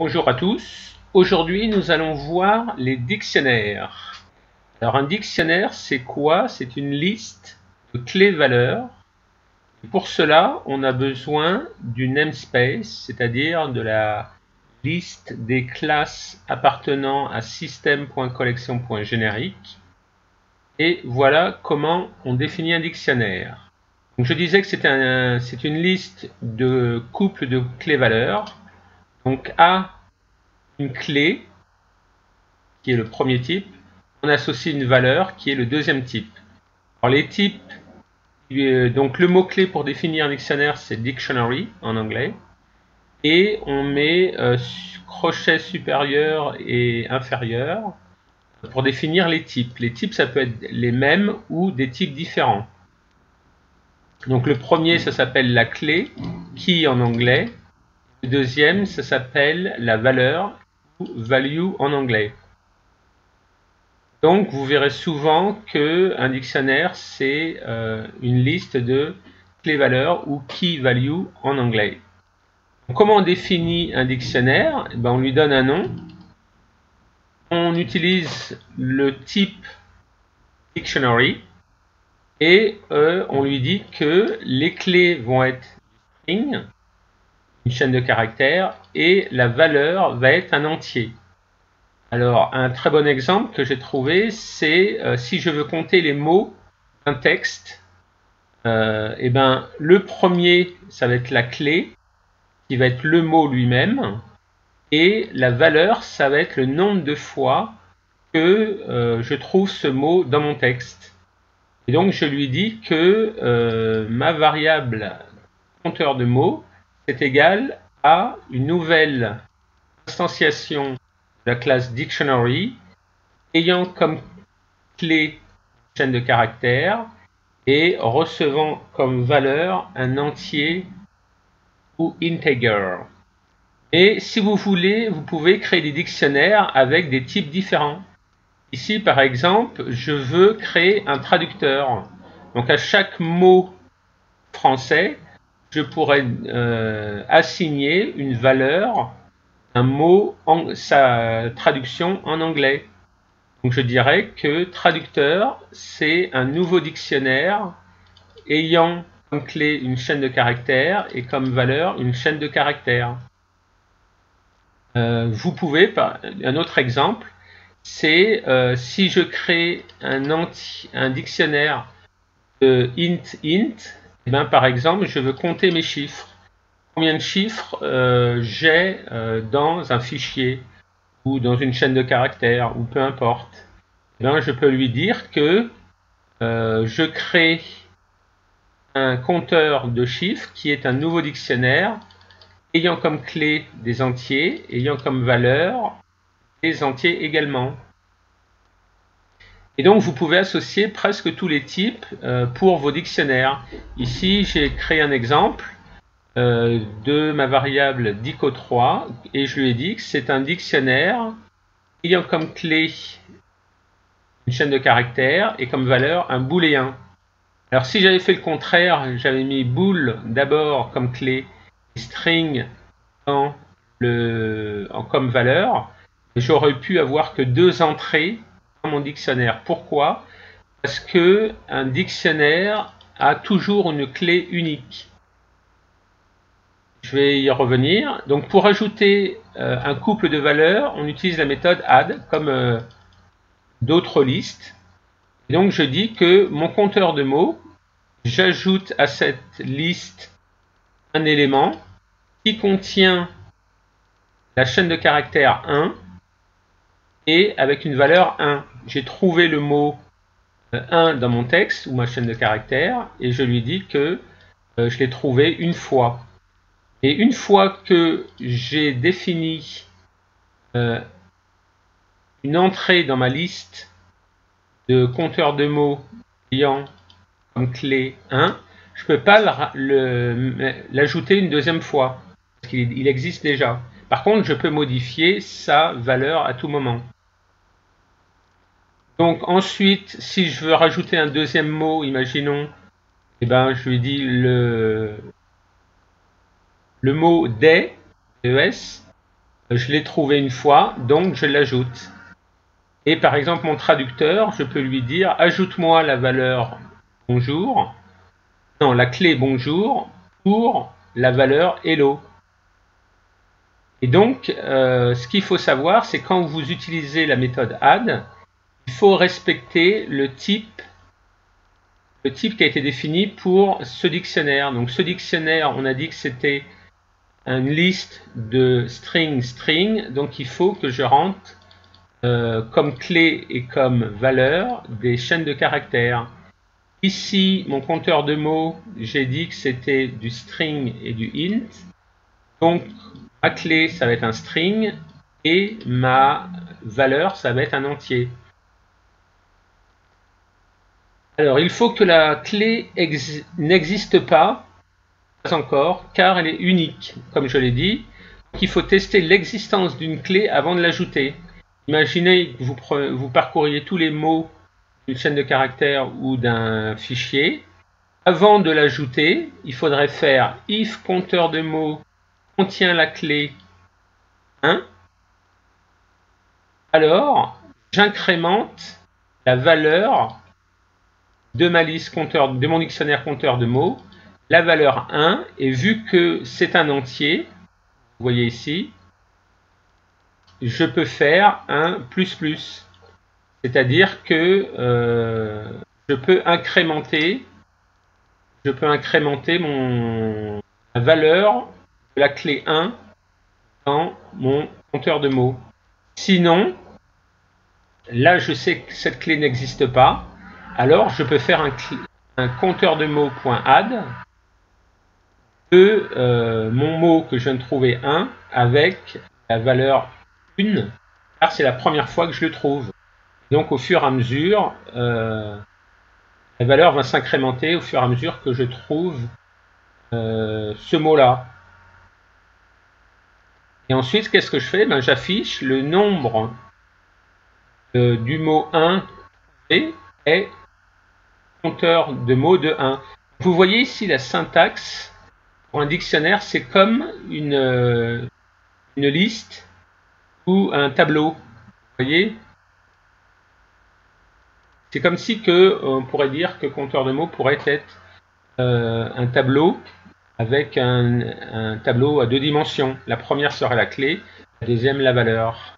Bonjour à tous. Aujourd'hui, nous allons voir les dictionnaires. Alors, un dictionnaire, c'est quoi? C'est une liste de clés-valeurs. Pour cela, on a besoin du namespace, c'est-à-dire de la liste des classes appartenant à système.collection.générique. Et voilà comment on définit un dictionnaire. Donc, je disais que c'est une liste de couples de clés-valeurs. Donc, A, une clé, qui est le premier type, on associe une valeur qui est le deuxième type. Alors les types, donc le mot-clé pour définir un dictionnaire, c'est dictionary en anglais, et on met crochet supérieur et inférieur pour définir les types. Les types, ça peut être les mêmes ou des types différents. Donc le premier, ça s'appelle la clé, key en anglais. Le deuxième, ça s'appelle la valeur, ou value en anglais. Donc, vous verrez souvent qu'un dictionnaire, c'est une liste de clés-valeurs ou key-value en anglais. Donc, comment on définit un dictionnaire? On lui donne un nom. On utilise le type dictionary et on lui dit que les clés vont être string, une chaîne de caractères, et la valeur va être un entier. Alors, un très bon exemple que j'ai trouvé, c'est si je veux compter les mots d'un texte, le premier, ça va être la clé, qui va être le mot lui-même, et la valeur, ça va être le nombre de fois que je trouve ce mot dans mon texte. Et donc, je lui dis que ma variable compteur de mots, c'est égal à une nouvelle instantiation de la classe dictionary ayant comme clé chaîne de caractères et recevant comme valeur un entier ou integer. Et si vous voulez, vous pouvez créer des dictionnaires avec des types différents. Ici, par exemple, je veux créer un traducteur. Donc à chaque mot français, je pourrais assigner une valeur, un mot, sa traduction en anglais. Donc je dirais que traducteur, c'est un nouveau dictionnaire ayant comme clé une chaîne de caractères et comme valeur une chaîne de caractères. Vous pouvez, un autre exemple, c'est si je crée un dictionnaire de int, par exemple, je veux compter mes chiffres. Combien de chiffres j'ai dans un fichier ou dans une chaîne de caractères, ou peu importe. Je peux lui dire que je crée un compteur de chiffres qui est un nouveau dictionnaire ayant comme clé des entiers, ayant comme valeur des entiers également. Et donc vous pouvez associer presque tous les types pour vos dictionnaires. Ici j'ai créé un exemple de ma variable dico3 et je lui ai dit que c'est un dictionnaire ayant comme clé une chaîne de caractères et comme valeur un booléen. Alors si j'avais fait le contraire, j'avais mis bool d'abord comme clé et string comme valeur, j'aurais pu avoir que deux entrées dans mon dictionnaire. Pourquoi? Parce que un dictionnaire a toujours une clé unique. Je vais y revenir. Donc pour ajouter un couple de valeurs, on utilise la méthode add comme d'autres listes. Et donc je dis que mon compteur de mots, j'ajoute à cette liste un élément qui contient la chaîne de caractères 1 et avec une valeur 1. J'ai trouvé le mot 1 dans mon texte ou ma chaîne de caractères et je lui dis que je l'ai trouvé une fois. Et une fois que j'ai défini une entrée dans ma liste de compteurs de mots ayant comme clé 1, je ne peux pas l'ajouter une deuxième fois, parce qu'il existe déjà. Par contre, je peux modifier sa valeur à tout moment. Donc ensuite, si je veux rajouter un deuxième mot, imaginons, je lui dis le mot des, ES, je l'ai trouvé une fois, donc je l'ajoute. Et par exemple, mon traducteur, je peux lui dire, ajoute-moi la valeur bonjour, non, la clé bonjour pour la valeur hello. Et donc, ce qu'il faut savoir, c'est quand vous utilisez la méthode add, il faut respecter le type qui a été défini pour ce dictionnaire. Donc ce dictionnaire, on a dit que c'était une liste de string, donc il faut que je rentre comme clé et comme valeur des chaînes de caractères. Ici, mon compteur de mots, j'ai dit que c'était du string et du int. Donc ma clé, ça va être un string et ma valeur, ça va être un entier. Alors, il faut que la clé n'existe pas encore, car elle est unique, comme je l'ai dit. Donc, il faut tester l'existence d'une clé avant de l'ajouter. Imaginez que vous parcouriez tous les mots d'une chaîne de caractères ou d'un fichier. Avant de l'ajouter, il faudrait faire if compteur de mots contient la clé 1. Alors, j'incrémente la valeur de ma liste compteur, de mon dictionnaire compteur de mots, la valeur 1, et vu que c'est un entier, vous voyez ici, je peux faire un plus, c'est-à-dire que je peux incrémenter la valeur de la clé 1 dans mon compteur de mots. Sinon, là je sais que cette clé n'existe pas, alors je peux faire un compteur de mots.add de mon mot que je viens de trouver 1 avec la valeur 1, car c'est la première fois que je le trouve. Donc au fur et à mesure, la valeur va s'incrémenter au fur et à mesure que je trouve ce mot-là. Et ensuite, qu'est-ce que je fais? J'affiche le nombre du mot 1 et compteur de mots de 1. Vous voyez ici la syntaxe pour un dictionnaire, c'est comme une liste ou un tableau. Vous voyez? C'est comme si on pourrait dire que compteur de mots pourrait être un tableau avec un tableau à 2 dimensions. La première serait la clé, la deuxième la valeur.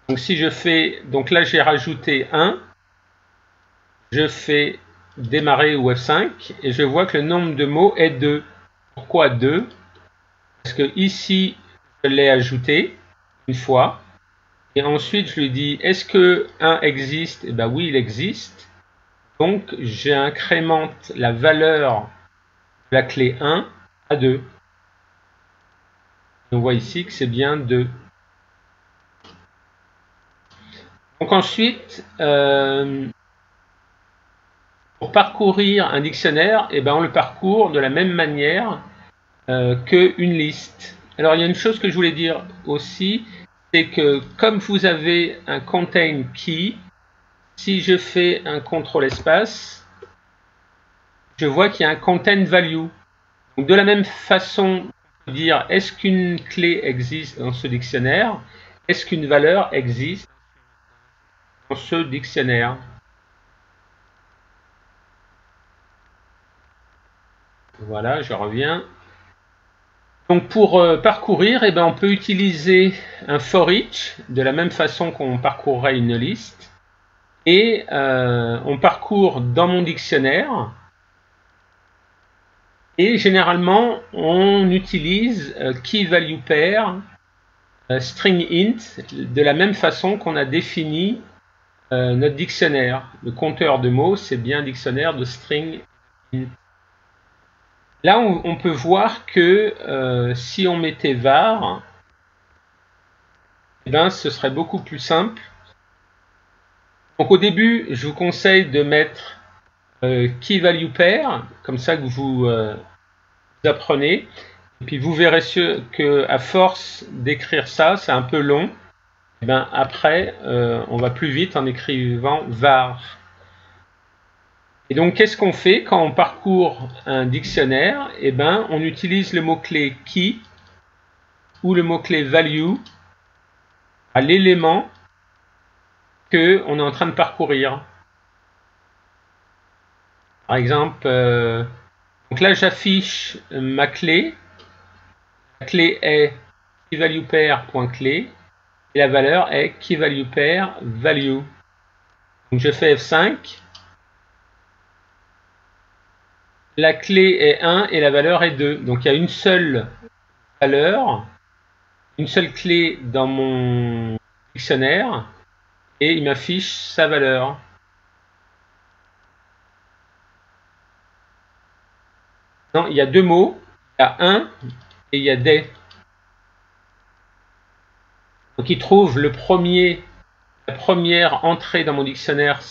Donc si je fais, donc là j'ai rajouté 1, je fais démarrer ou F5 et je vois que le nombre de mots est 2. Pourquoi 2? Parce que ici je l'ai ajouté une fois et ensuite je lui dis est-ce que 1 existe? Et bien oui, il existe. Donc j'incrémente la valeur de la clé 1 à 2. On voit ici que c'est bien 2. Donc ensuite, pour parcourir un dictionnaire, on le parcourt de la même manière qu'une liste. Alors il y a une chose que je voulais dire aussi, c'est que comme vous avez un contain key, si je fais un contrôle espace, je vois qu'il y a un contain value. Donc de la même façon, on peut dire est-ce qu'une clé existe dans ce dictionnaire? Est-ce qu'une valeur existe dans ce dictionnaire? Voilà, je reviens. Donc pour parcourir, on peut utiliser un for each de la même façon qu'on parcourrait une liste. Et on parcourt dans mon dictionnaire. Et généralement, on utilise key value pair string int de la même façon qu'on a défini notre dictionnaire. Le compteur de mots, c'est bien un dictionnaire de string int. Là, on peut voir que si on mettait var, ce serait beaucoup plus simple. Donc au début, je vous conseille de mettre key value pair, comme ça que vous apprenez. Et puis vous verrez que à force d'écrire ça, c'est un peu long. Après, on va plus vite en écrivant var. Et donc, qu'est-ce qu'on fait quand on parcourt un dictionnaire? On utilise le mot-clé key ou le mot-clé value à l'élément que on est en train de parcourir. Par exemple, donc là j'affiche ma clé. La clé est keyValuePair.clé et la valeur est keyValuePair.value. Donc je fais F5. La clé est 1 et la valeur est 2. Donc il y a une seule valeur, une seule clé dans mon dictionnaire et il m'affiche sa valeur. Non, il y a deux mots, il y a un et il y a des. Donc il trouve le premier, la première entrée dans mon dictionnaire,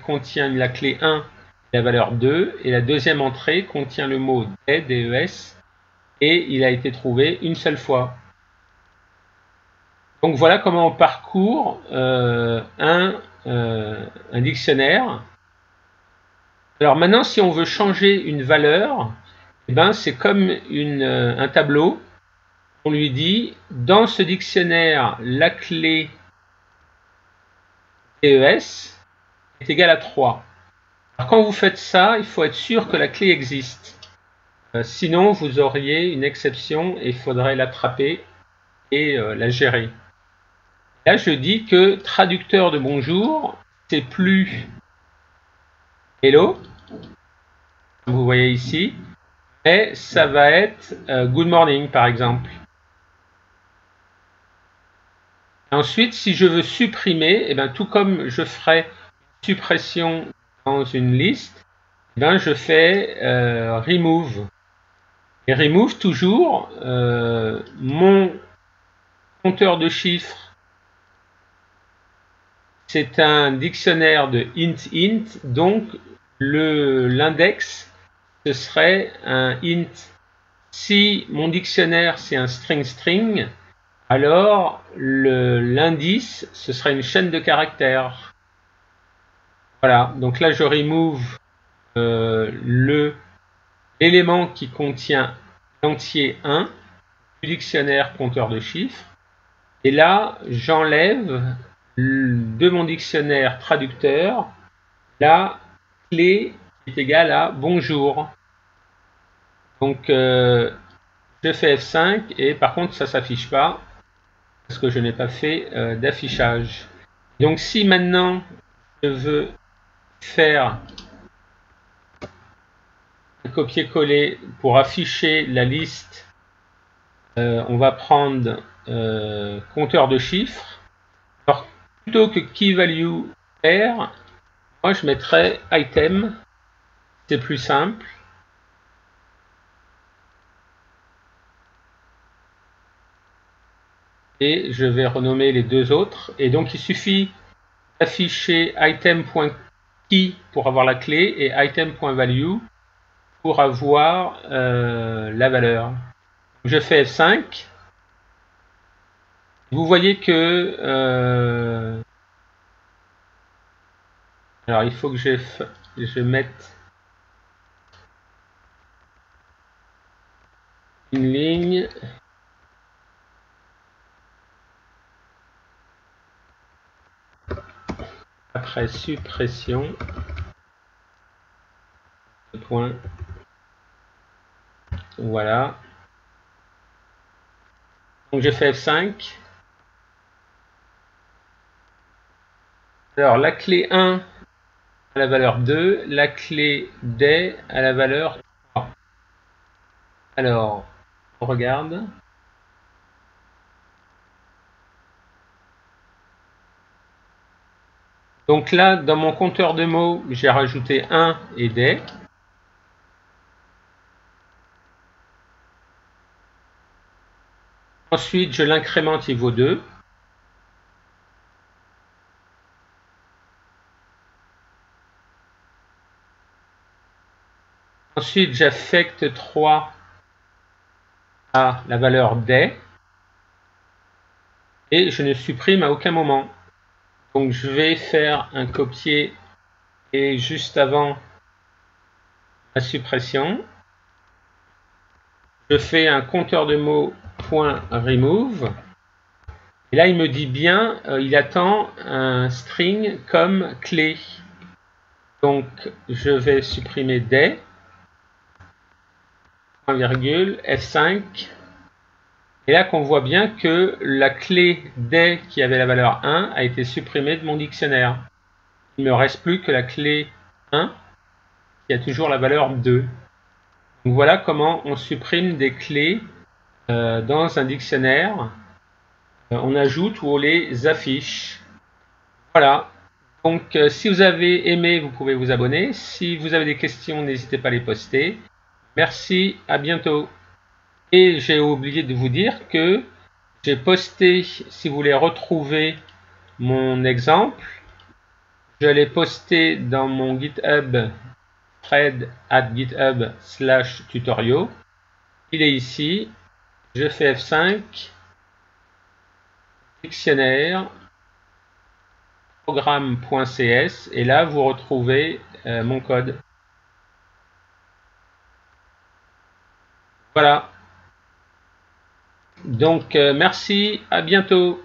contient la clé 1 et la valeur 2, et la deuxième entrée contient le mot des, DES, et il a été trouvé une seule fois. Donc voilà comment on parcourt un dictionnaire. Alors maintenant, si on veut changer une valeur, eh ben, c'est comme un tableau. On lui dit, dans ce dictionnaire, la clé DES est égale à 3. Alors quand vous faites ça, il faut être sûr que la clé existe. Sinon, vous auriez une exception et il faudrait l'attraper et la gérer. Là, je dis que traducteur de bonjour, c'est plus hello, comme vous voyez ici, mais ça va être good morning, par exemple. Ensuite, si je veux supprimer, eh bien, tout comme je ferai suppression dans une liste, eh bien, je fais remove. Et remove toujours mon compteur de chiffres. C'est un dictionnaire de int, donc l'index, ce serait un int. Si mon dictionnaire, c'est un string, alors l'indice, ce sera une chaîne de caractères. Voilà, donc là je remove l'élément qui contient l'entier 1 du dictionnaire compteur de chiffres. Et là, j'enlève de mon dictionnaire traducteur la clé qui est égale à bonjour. Donc je fais F5 et par contre ça ne s'affiche pas parce que je n'ai pas fait d'affichage. Donc si maintenant je veux faire un copier-coller pour afficher la liste, on va prendre compteur de chiffres. Alors plutôt que keyValuePair, moi je mettrais item, c'est plus simple. Et je vais renommer les deux autres. Et donc il suffit d'afficher item.key pour avoir la clé et item.value pour avoir la valeur. Je fais F5. Vous voyez que alors il faut que je mette une ligne. Après suppression, point. Voilà. Donc je fais F5. Alors la clé 1 à la valeur 2, la clé D à la valeur 3. Alors, on regarde. Donc là, dans mon compteur de mots, j'ai rajouté 1 et des. Ensuite, je l'incrémente, il vaut 2. Ensuite, j'affecte 3 à la valeur des. Et je ne supprime à aucun moment. Donc je vais faire un copier et juste avant la suppression, je fais un compteur de mots .remove. Et là, il me dit bien, il attend un string comme clé. Donc, je vais supprimer des, point virgule, F5. Et là, qu'on voit bien que la clé des qui avait la valeur 1 a été supprimée de mon dictionnaire. Il ne me reste plus que la clé 1 qui a toujours la valeur 2. Donc voilà comment on supprime des clés dans un dictionnaire. On ajoute ou on les affiche. Voilà. Donc si vous avez aimé, vous pouvez vous abonner. Si vous avez des questions, n'hésitez pas à les poster. Merci, à bientôt. Et j'ai oublié de vous dire que j'ai posté, si vous voulez retrouver mon exemple, je l'ai posté dans mon GitHub, thread@github/tutorial. Il est ici. Je fais F5, dictionnaire, programme.cs, et là vous retrouvez mon code. Voilà. Donc merci, à bientôt.